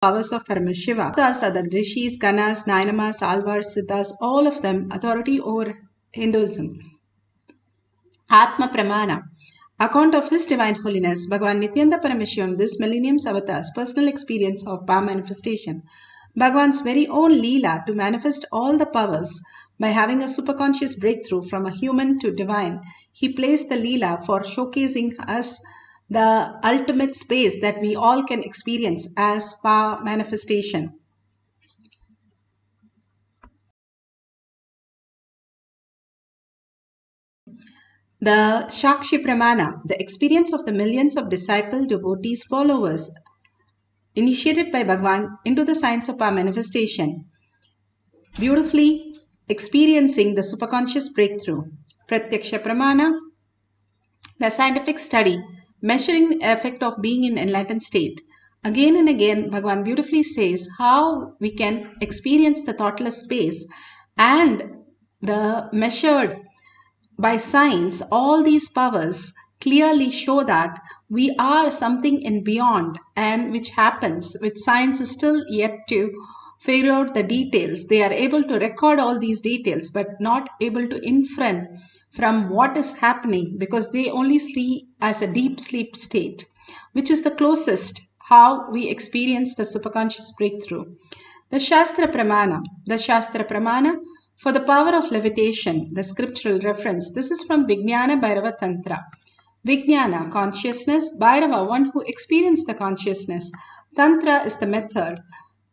powers of Paramashiva. Thus are the Rishis, Ganas, Nainamas, Alvars, Siddhas, all of them authority over Hinduism. Atma Pramana. Account of His Divine Holiness, Bhagavan Nithyananda Paramashivam, this millennium's avatar's personal experience of power manifestation. Bhagavan's very own Leela to manifest all the powers by having a superconscious breakthrough from a human to divine. He placed the Leela for showcasing us the ultimate space that we all can experience as power manifestation. The Shakshi Pramana, the experience of the millions of disciple, devotees, followers, initiated by Bhagavan into the science of power manifestation, beautifully experiencing the superconscious breakthrough. Pratyaksha Pramana, the scientific study measuring the effect of being in enlightened state. Again and again, Bhagavan beautifully says how we can experience the thoughtless space, and the measured by science, all these powers clearly show that we are something in beyond, and which happens, which science is still yet to figure out the details. They are able to record all these details, but not able to infer from what is happening, because they only see as a deep sleep state, which is the closest how we experience the superconscious breakthrough. The Shastra Pramana for the power of levitation, the scriptural reference. This is from Vijnana Bhairava Tantra. Vijnana, consciousness. Bhairava, one who experienced the consciousness. Tantra is the method.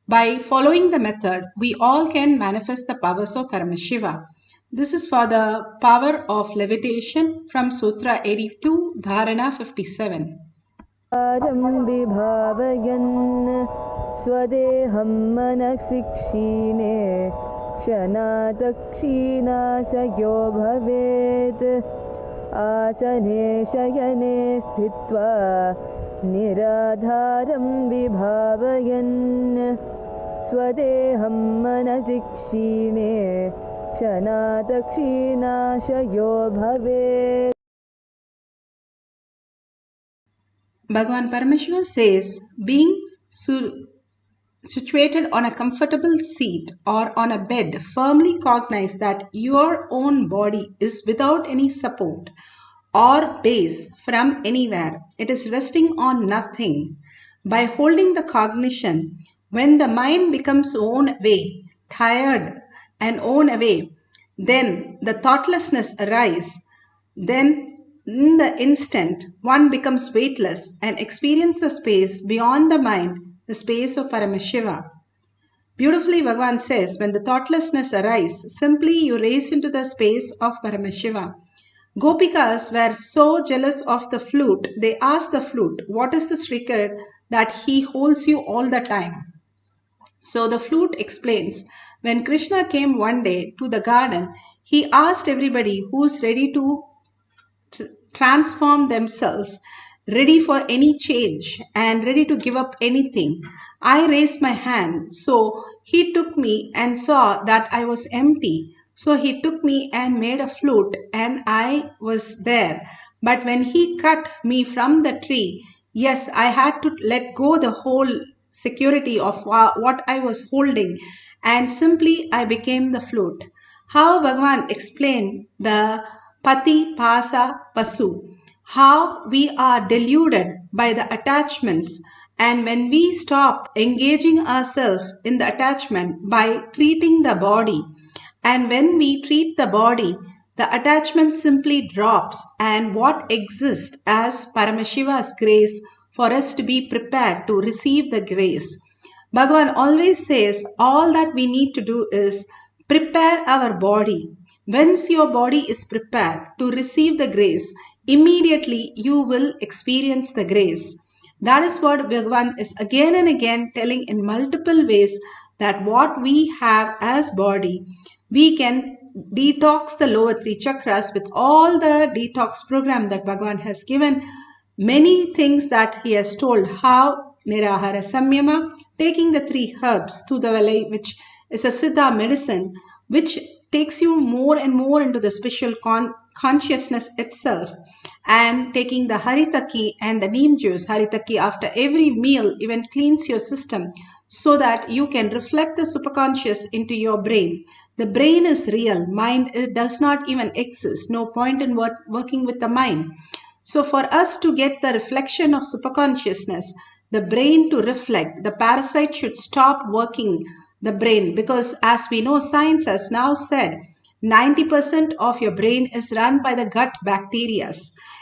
By following the method, we all can manifest the powers of Paramashiva. This is for the power of levitation from Sutra 82, Dharana 57. स्वदेहं मनसिक्षीणे क्षणादक्षीणाशयो भवेत् आसने शयने स्थित्वा निराधारं विभावयन् स्वदेहं मनसिक्षीणे क्षणादक्षीणाशयो भवेत्. Bhagavan Paramashiva says, being situated on a comfortable seat or on a bed, firmly cognize that your own body is without any support or base from anywhere. It is resting on nothing. By holding the cognition, when the mind becomes own away, tired and own away, then the thoughtlessness arises. Then in the instant, one becomes weightless and experiences the space beyond the mind, the space of Paramashiva. Beautifully, Bhagavan says, when the thoughtlessness arises, simply you raise into the space of Paramashiva. Gopikas were so jealous of the flute, they asked the flute, what is the secret that he holds you all the time? So the flute explains, when Krishna came one day to the garden, he asked everybody who's ready to transform themselves, ready for any change and ready to give up anything. I raised my hand, so he took me and saw that I was empty. So he took me and made a flute, and I was there. But when he cut me from the tree, yes, I had to let go the whole security of what I was holding, and simply I became the flute. How Bhagavan explained the Pati Pasa Pasu, how we are deluded by the attachments, and when we stop engaging ourselves in the attachment by treating the body, and when we treat the body, the attachment simply drops, and what exists as Paramashiva's grace for us to be prepared to receive the grace. Bhagavan always says all that we need to do is prepare our body. Once your body is prepared to receive the grace, immediately you will experience the grace. That is what Bhagavan is again and again telling in multiple ways, that what we have as body, we can detox the lower three chakras with all the detox program that Bhagavan has given. Many things that he has told, how Nirahara Samyama, taking the 3 herbs, Tudavalai, which is a Siddha medicine, which takes you more and more into the spiritual consciousness itself, and taking the Haritaki and the neem juice. Haritaki after every meal even cleans your system. so that you can reflect the superconscious into your brain. The brain is real. Mind it does not even exist. No point in working with the mind. So for us to get the reflection of superconsciousness, the brain to reflect, the parasite should stop working the brain, because as we know, science has now said 90% of your brain is run by the gut bacteria.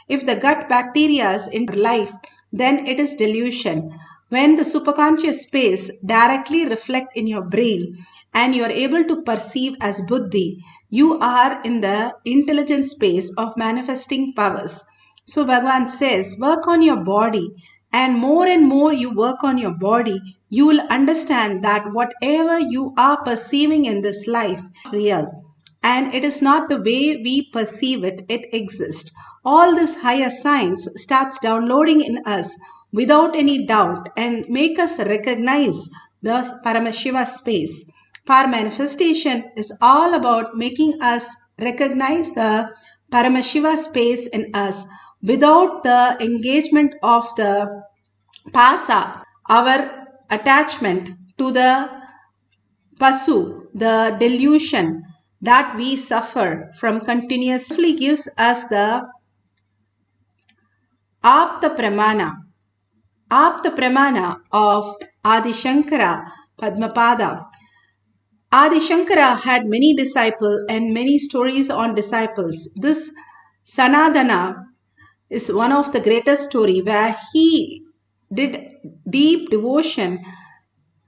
If the gut bacteria is in life, then it is delusion. When the superconscious space directly reflect in your brain and you are able to perceive as buddhi, you are in the intelligent space of manifesting powers. So Bhagavan says, work on your body, and more you work on your body, you will understand that whatever you are perceiving in this life is real. And it is not the way we perceive it, it exists. All this higher science starts downloading in us without any doubt and make us recognize the Paramashiva space. Par manifestation is all about making us recognize the Paramashiva space in us without the engagement of the pasa, our attachment to the pasu, the delusion that we suffer from continuously gives us the Apta Pramana of Adi Shankara Padmapada. Adi Shankara had many disciples and many stories on disciples. This Sanadana is one of the greatest story where he did deep devotion,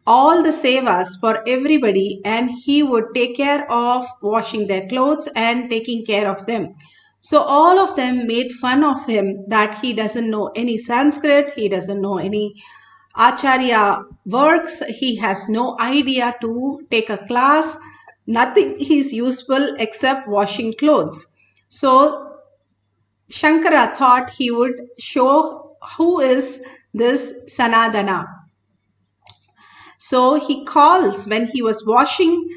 all the sevas for everybody, and he would take care of washing their clothes and taking care of them. So all of them made fun of him that he doesn't know any Sanskrit, he doesn't know any Acharya works, he has no idea to take a class, nothing is useful except washing clothes. So Shankara thought he would show who is this Sanadana. So he calls when he was washing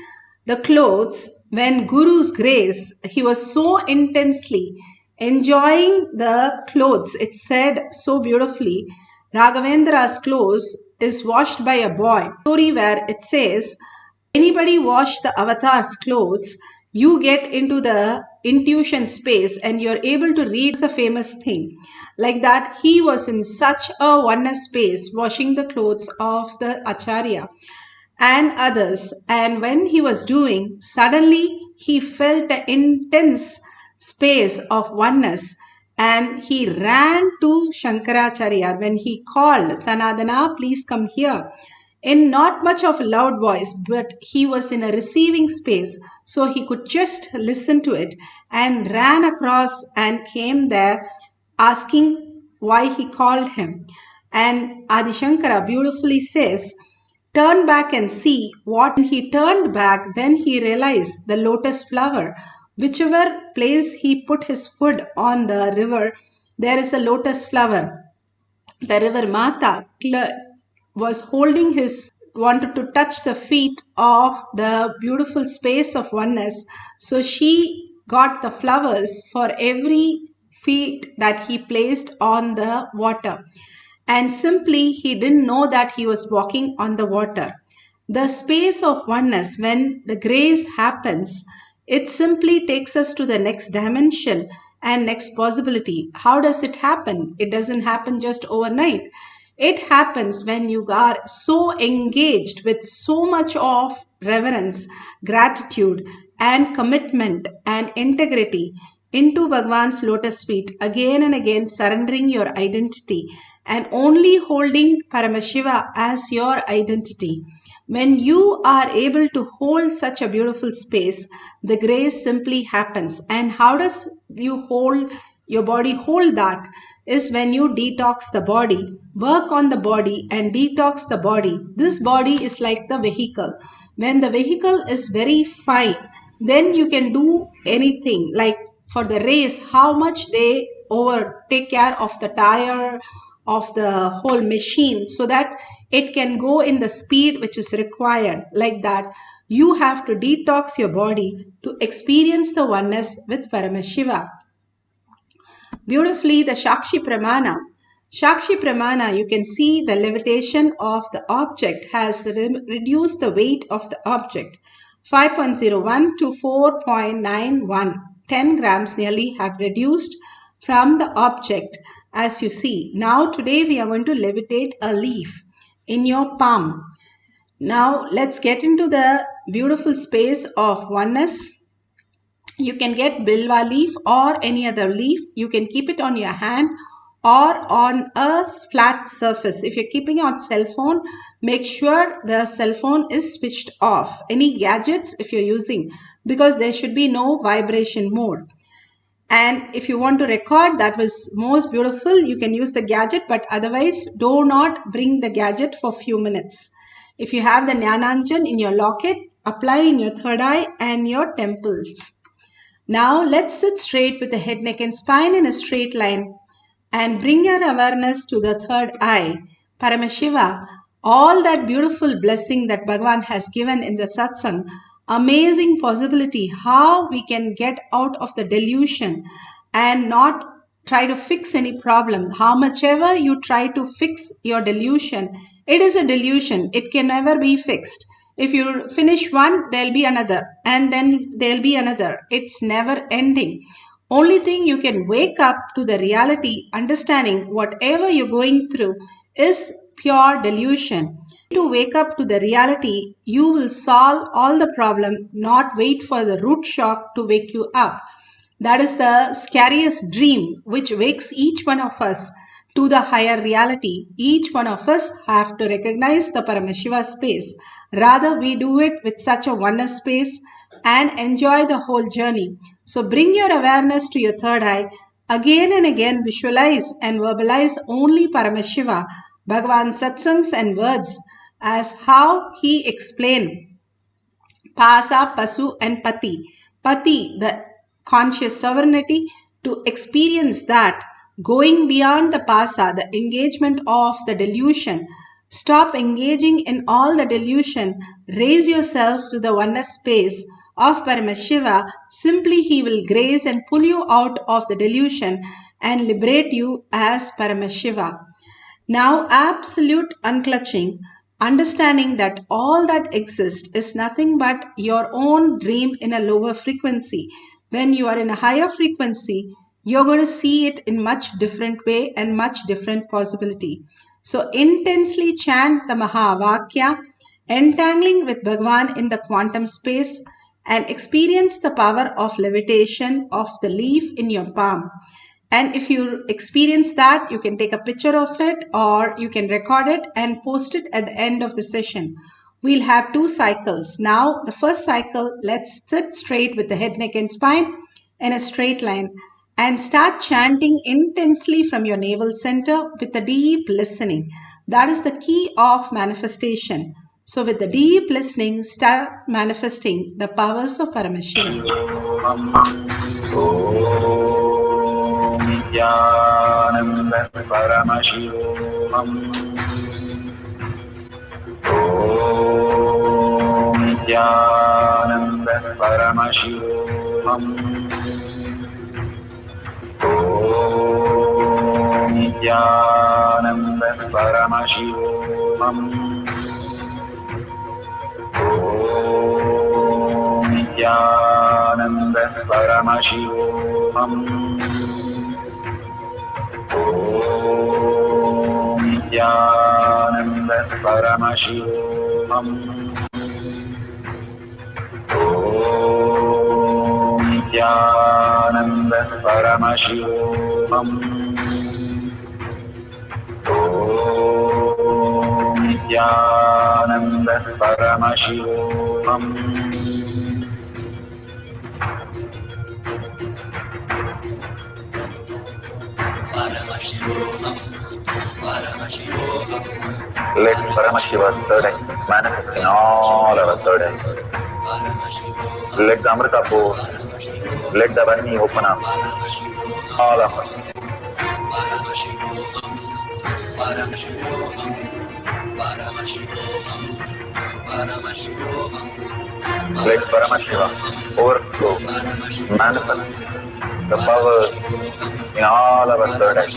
the clothes, when Guru's grace, he was so intensely enjoying the clothes. It said so beautifully, Raghavendra's clothes is washed by a boy. Story where it says, anybody wash the avatar's clothes, you get into the intuition space and you're able to read. It's a famous thing. Like that, he was in such a oneness space washing the clothes of the Acharya and others. And when he was doing, suddenly he felt an intense space of oneness and he ran to Shankaracharya when he called, Sanadana, please come here. In not much of a loud voice, but he was in a receiving space, so he could just listen to it and ran across and came there asking why he called him. And Adi Shankara beautifully says, turn back and see what. When he turned back, then he realized the lotus flower. Whichever place he put his foot on the river, there is a lotus flower. The river Mata was holding wanted to touch the feet of the beautiful space of oneness. So she got the flowers for every feet that he placed on the water. And simply he didn't know that he was walking on the water. The space of oneness, when the grace happens, it simply takes us to the next dimension and next possibility. How does it happen? It doesn't happen just overnight. It happens when you are so engaged with so much of reverence, gratitude, and commitment and integrity into Bhagwan's lotus feet, again and again surrendering your identity and only holding Paramashiva as your identity. When you are able to hold such a beautiful space, the grace simply happens. And how does your body hold that? Is when you detox the body, work on the body and detox the body. This body is like the vehicle. When the vehicle is very fine, then you can do anything. Like for the race, how much they take care of the tire, of the whole machine, so that it can go in the speed which is required. Like that, you have to detox your body to experience the oneness with Paramashiva. Beautifully, the Shakshi Pramana Shakshi Pramana, you can see the levitation of the object has reduced the weight of the object. 5.01 to 4.91. 10 grams nearly have reduced from the object, as you see. Now today we are going to levitate a leaf in your palm. Now let's get into the beautiful space of oneness. You can get bilva leaf or any other leaf. You can keep it on your hand or on a flat surface. If you're keeping it on cell phone, make sure the cell phone is switched off. Any gadgets if you're using, because there should be no vibration mode. And if you want to record, that was most beautiful, you can use the gadget, but otherwise do not bring the gadget for few minutes. If you have the Jnananjan in your locket, apply in your third eye and your temples. Now let's sit straight with the head, neck and spine in a straight line and bring your awareness to the third eye. Paramashiva, all that beautiful blessing that Bhagavan has given in the satsang, amazing possibility how we can get out of the delusion and not try to fix any problem. How much ever you try to fix your delusion, it is a delusion. It can never be fixed. If you finish one, there'll be another, and then there'll be another. It's never ending. Only thing you can wake up to the reality, understanding whatever you're going through is pure delusion. To wake up to the reality, you will solve all the problem, not wait for the root shock to wake you up. That is the scariest dream which wakes each one of us to the higher reality. Each one of us have to recognize the Paramashiva space. Rather, we do it with such a oneness space and enjoy the whole journey. So bring your awareness to your third eye. Again and again visualize and verbalize only Paramashiva, Bhagavan's satsangs and words as how he explained Pasa, Pasu and Pati. Pati, the conscious sovereignty, to experience that, going beyond the Pasa, the engagement of the delusion. Stop engaging in all the delusion. Raise yourself to the oneness space of Paramashiva. Simply he will grace and pull you out of the delusion and liberate you as Paramashiva. Now absolute unclutching, understanding that all that exists is nothing but your own dream in a lower frequency. When you are in a higher frequency, you're going to see it in much different way and much different possibility. So intensely chant the Mahavakya, entangling with Bhagavan in the quantum space, and experience the power of levitation of the leaf in your palm. And if you experience that, you can take a picture of it or you can record it and post it at the end of the session. We'll have 2 cycles. Now, the first cycle, let's sit straight with the head, neck and spine in a straight line and start chanting intensely from your navel center with the deep listening. That is the key of manifestation. So with the deep listening, start manifesting the powers of Paramashiva. Nithyananda Paramashivoham. Nithyananda Paramashivoham. Nithyananda Paramashivoham. Nithyananda Paramashivoham. Nithyananda Paramashivoham. Nithyananda Paramashivoham. Nithyananda Paramashivoham. Let Paramashiva's third eye manifest in all our third eyes. Let the Amrita pour, let the Varni open up, all of us. Let Paramashiva overflow, manifest the powers in all our third eyes.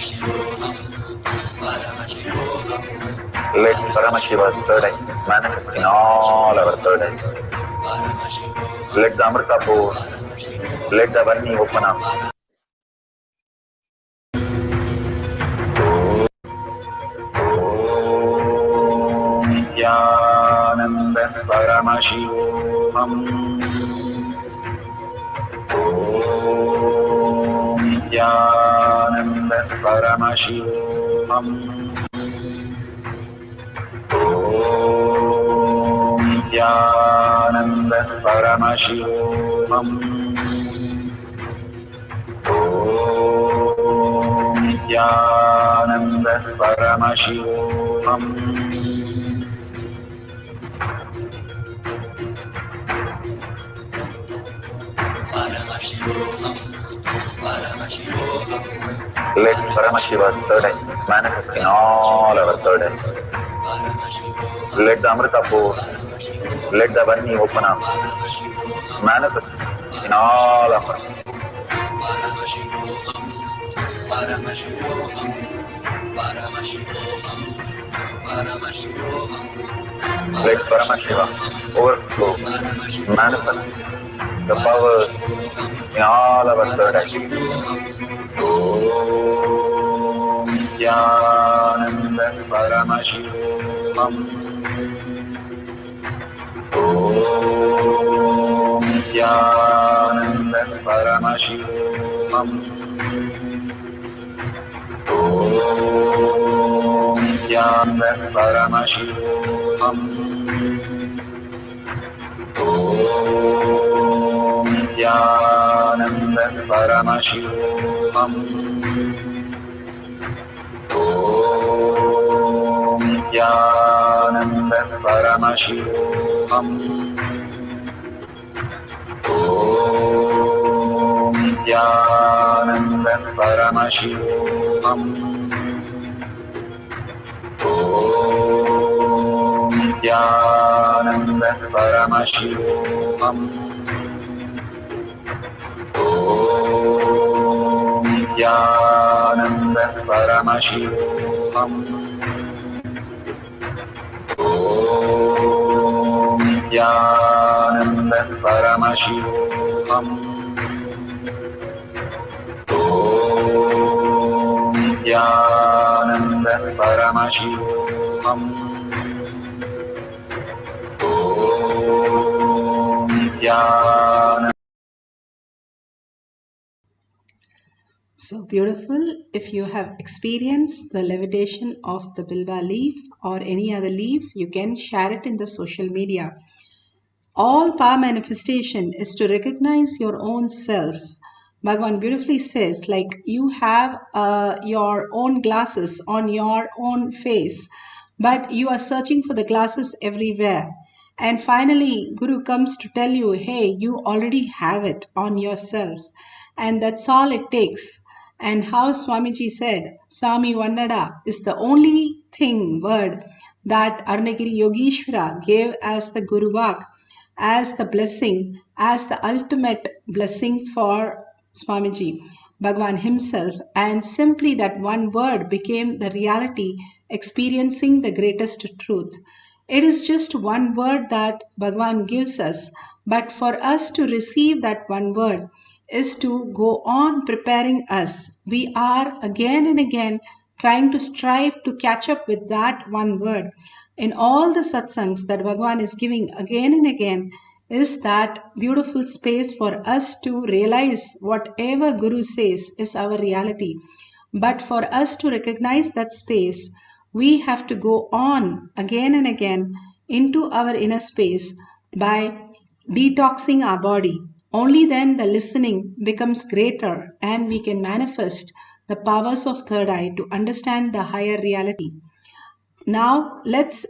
Paramashivoham, Paramashivoham, Let Paramashiva's third eye manifest in all our third eyes. Paramashivoham, Let the Amrita pour, Paramashivoham, let the Varni open up. Nithyananda Paramashivoham. Nithyananda Paramashivoham. Nithyananda Paramashivoham. Nithyananda Paramashivoham. Paramashivoham, Paramashivoham, Let Paramashiva's third eye manifest in all our third eyes. Paramashivoham, Let the Amrita pour, let the Varni open up. Paramashivoham, Manifest in all of us. Paramashivoham, Paramashivoham, Paramashivoham, Paramashivoham, Let Paramashiva overflow, manifest the powers in all our third eyes. Om Nithyananda Paramashivoham. Om Nithyananda Paramashivoham. Om Nithyananda Paramashivoham. Om Nithyananda Paramashivoham. Om Nithyananda Paramashivoham. Om Nithyananda Paramashivoham. Om Nithyananda Paramashivoham. Om Nithyananda Paramashivoham. Om Nithyananda Paramashivoham. Om Nithyananda Paramashivoham. Om Nithyananda. So beautiful. If you have experienced the levitation of the bilba leaf or any other leaf, you can share it in the social media. All power manifestation is to recognize your own self. Bhagavan beautifully says, like you have your own glasses on your own face, but you are searching for the glasses everywhere. And finally, Guru comes to tell you, hey, you already have it on yourself. And that's all it takes. And how Swamiji said, Swami Vannada is the only word that Arunagiri Yogeshwara gave as the Guru Vak, as the blessing, as the ultimate blessing for Swamiji, Bhagavan himself, and simply that one word became the reality, experiencing the greatest truth. It is just one word that Bhagavan gives us, but for us to receive that one word is to go on preparing us. We are again and again trying to strive to catch up with that one word. In all the satsangs that Bhagavan is giving again and again, is that beautiful space for us to realize whatever Guru says is our reality. But for us to recognize that space, we have to go on again and again into our inner space by detoxing our body. Only then the listening becomes greater and we can manifest the powers of third eye to understand the higher reality. Now let's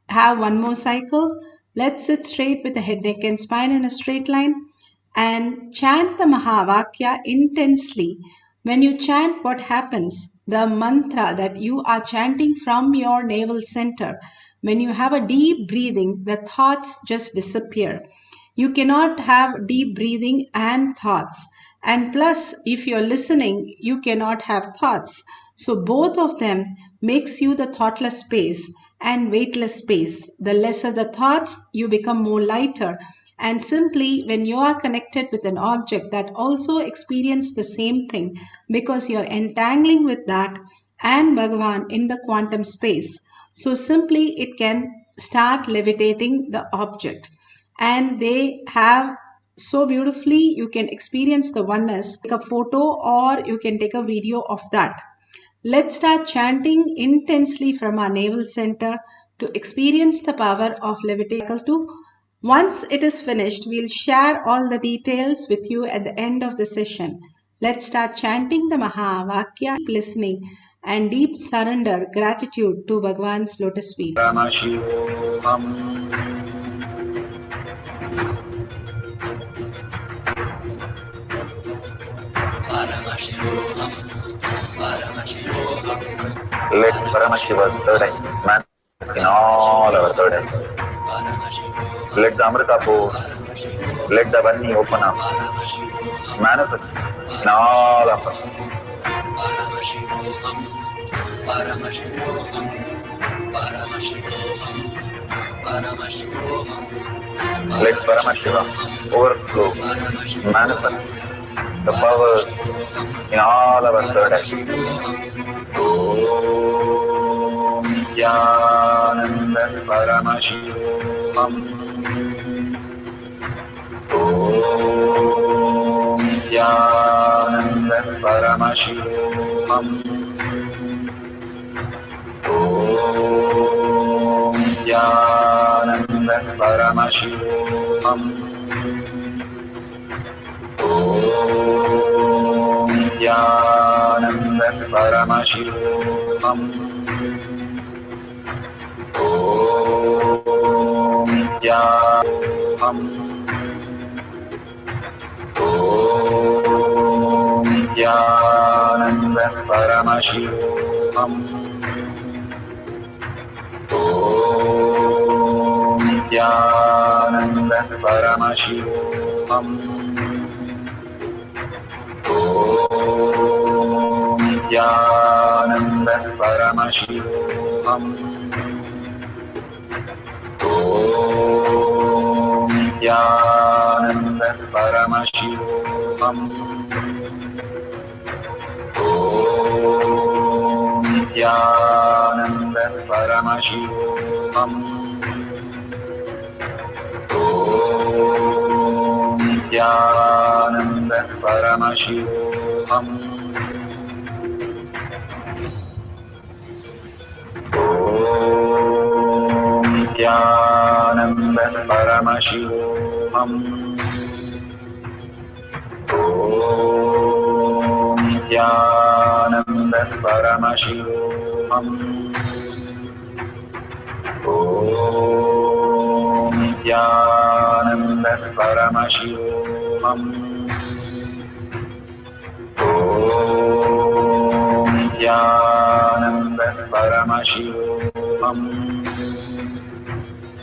have one more cycle. Let's sit straight with the head, neck, and spine in a straight line and chant the Mahavakya intensely. When you chant, what happens? The mantra that you are chanting from your navel center. When you have a deep breathing, the thoughts just disappear. You cannot have deep breathing and thoughts. And plus, if you're listening, you cannot have thoughts. So both of them makes you the thoughtless space and weightless space. The lesser the thoughts, you become more lighter. And simply when you are connected with an object that also experience the same thing, because you're entangling with that and Bhagavan in the quantum space. So simply it can start levitating the object. And they have so beautifully, you can experience the oneness, take a photo or you can take a video of that. Let's start chanting intensely from our navel center to experience the power of levitation. Once it is finished, we'll share all the details with you at the end of the session. Let's start chanting the Mahavakya, keep listening, and deep surrender, gratitude to Bhagwan's lotus feet. Paramashivoham. Paramashivoham. Paramashivoham. Let Paramashiva's third eye manifest in all our third eyes. Let the Amrita pour, let the Vani open up, manifest in all of us. Paramashivoham. Paramashivoham. Paramashivoham. Paramashivoham. Let Paramashiva overflow, manifest the powers in all our third eyes. Om Nithyananda Paramashivam. Om Nithyananda Paramashivam. Om Nithyananda Paramashivam. Om Nithyananda Paramashivoham. Om Nithyanam. Om Nithyananda Paramashivoham. Om Nithyananda Paramashivoham. Om Nithyananda Paramashivoham. Om Nithyananda Paramashivoham. Om Nithyananda Paramashivoham. Om Nithyananda Paramashivoham. Om Nithyananda Paramashivoham. Om Nithyananda Paramashivoham. Om Nithyananda Paramashivoham. Om Nithyananda Paramashivoham.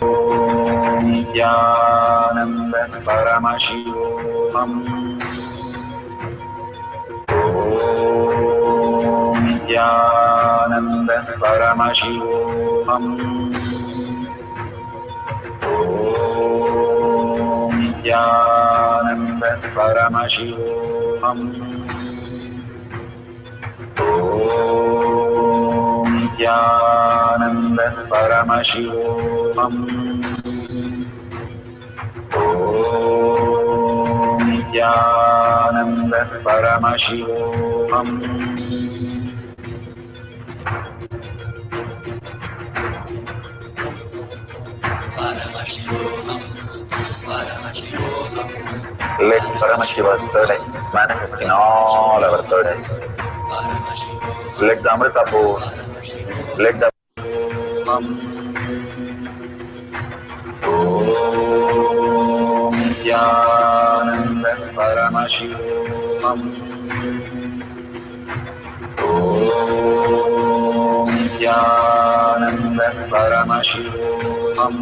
Om Nithyananda Paramashivoham. Om Nithyananda Paramashivoham. Om Nithyananda Paramashivoham. Om Nithyananda Paramashivoham. Om Nithyananda Paramashivoham. Paramashivoham. Paramashivoham. Let Paramashiva's third eye manifest in all our third eyes. Let the Amrita pour, let the Om Nithyananda Paramashivoham. Om Nithyananda Paramashivoham.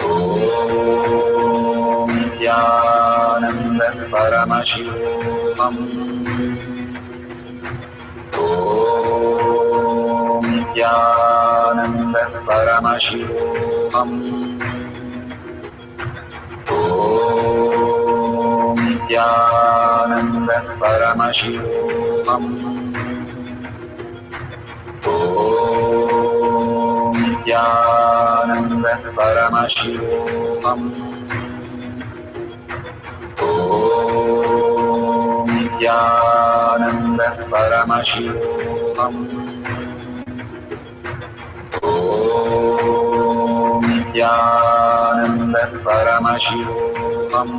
Om Nithyananda Paramashivoham. Om Nithyananda Paramashivoham. Om Nithyananda Paramashivoham. Om Nithyananda Paramashivoham. Om Nithyananda Paramashivoham. Om Nithyananda Paramashivoham.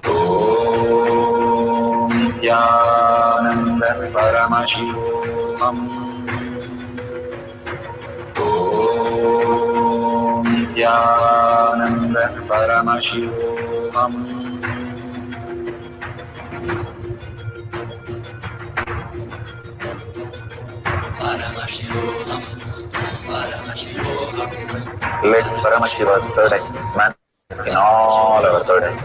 Om Nithyananda Paramashivoham. Om Nithyananda Paramashivoham. Paramashivoham, Paramashivoham, Let Paramashiva's third eye manifest in all our third eyes.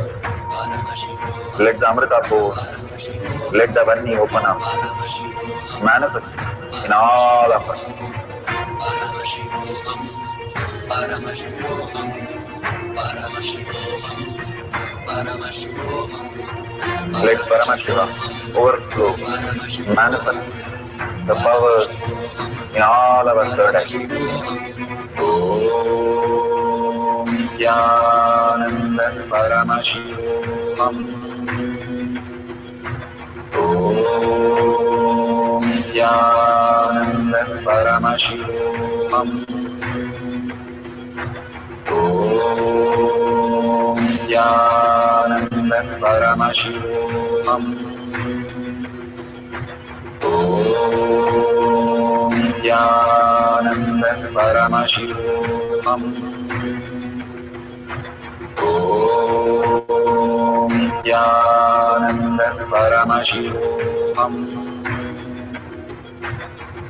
Paramashivoham, Let the Amrita pour, let the Vani open up, Paramashivoham, manifest in all of us. Paramashivoham, Paramashivoham, Paramashivoham, Paramashivoham, Let Paramashiva overflow, manifest the powers in all our third eyes. Om Nithyananda Paramashivoham. Om Nithyananda Paramashivoham. Om Nithyananda Paramashivoham. Om Nithyananda Paramashivoham. Om Nithyananda Paramashivoham.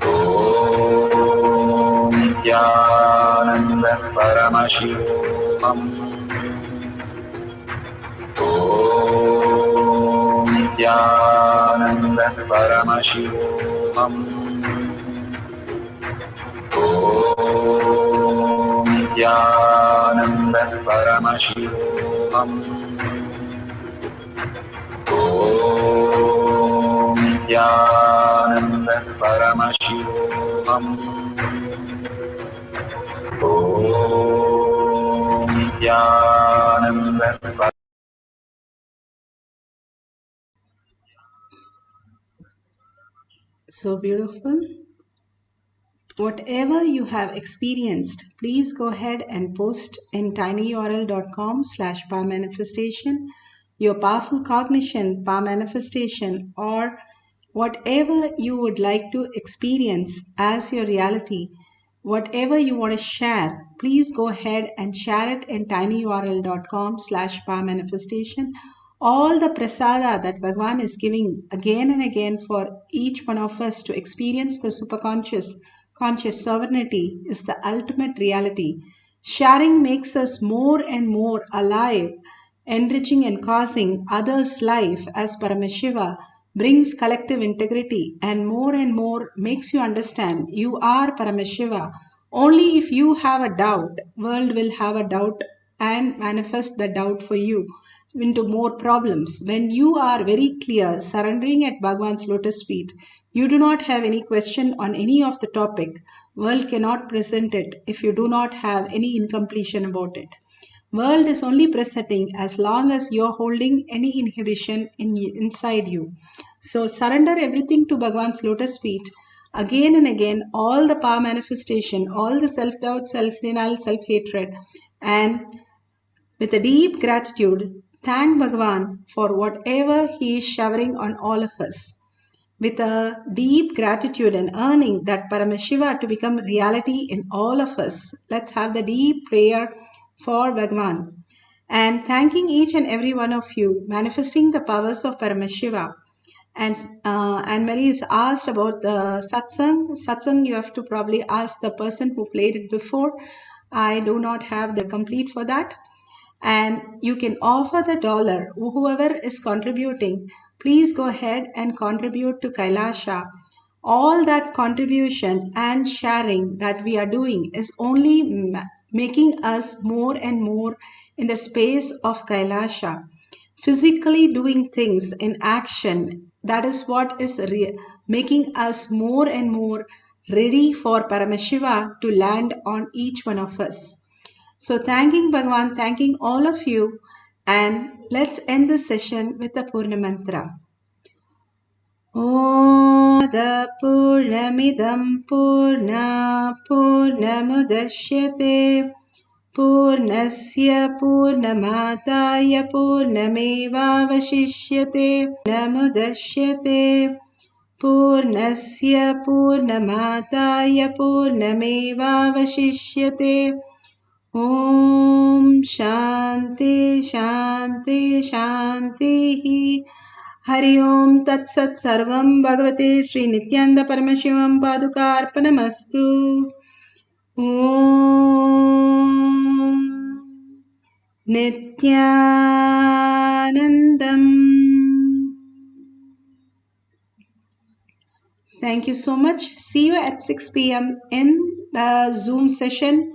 Om Nithyananda Paramashivoham. Om Nithyananda Paramashivoham. Om Nithyananda Paramashivoham. Om Nithyananda Paramashivoham. Om Nithyananda Paramashivoham. So beautiful. Whatever you have experienced, please go ahead and post in tinyurl.com/powermanifestation, your powerful cognition, power manifestation, or whatever you would like to experience as your reality, whatever you want to share, please go ahead and share it in tinyurl.com/powermanifestation. All the prasada that Bhagwan is giving again and again for each one of us to experience the superconscious conscious sovereignty is the ultimate reality. Sharing makes us more and more alive, enriching and causing others' life as Paramashiva brings collective integrity and more makes you understand you are Paramashiva. Only if you have a doubt, world will have a doubt and manifest the doubt for you into more problems. When you are very clear, surrendering at Bhagwan's lotus feet, you do not have any question on any of the topic. World cannot present it if you do not have any incompletion about it. World is only presenting as long as you're holding any inhibition inside you. So surrender everything to Bhagwan's lotus feet. Again and again, all the power manifestation, all the self-doubt, self-denial, self-hatred, and with a deep gratitude, thank Bhagwan for whatever he is showering on all of us. With a deep gratitude and earning that Paramashiva to become reality in all of us, let's have the deep prayer for Bhagwan. And thanking each and every one of you, manifesting the powers of Paramashiva. And Anne-Marie is asked about the satsang. Satsang, you have to probably ask the person who played it before. I do not have the complete for that. and you can offer the dollar. Whoever is contributing, please go ahead and contribute to Kailasha. All that contribution and sharing that we are doing is only making us more and more in the space of Kailasha. Physically doing things in action, that is what is making us more and more ready for Paramashiva to land on each one of us. So, thanking Bhagavan, thanking all of you, and let's end this session with the Purna Mantra. Om Purnamidam Purna Purnamudashyate Purnasya Purnamataya Purnamevavashishyate Namudashyate Purnasya Purnamataya Purnamevavashishyate Om Shanti Shanti Shanti. Hari Om Tat Sat Sarvam Bhagavate Sri Nithyananda Paramashivam Padukarpanamastu. Om Nithyanandam. Thank you so much. See you at 6 p.m. in the Zoom session.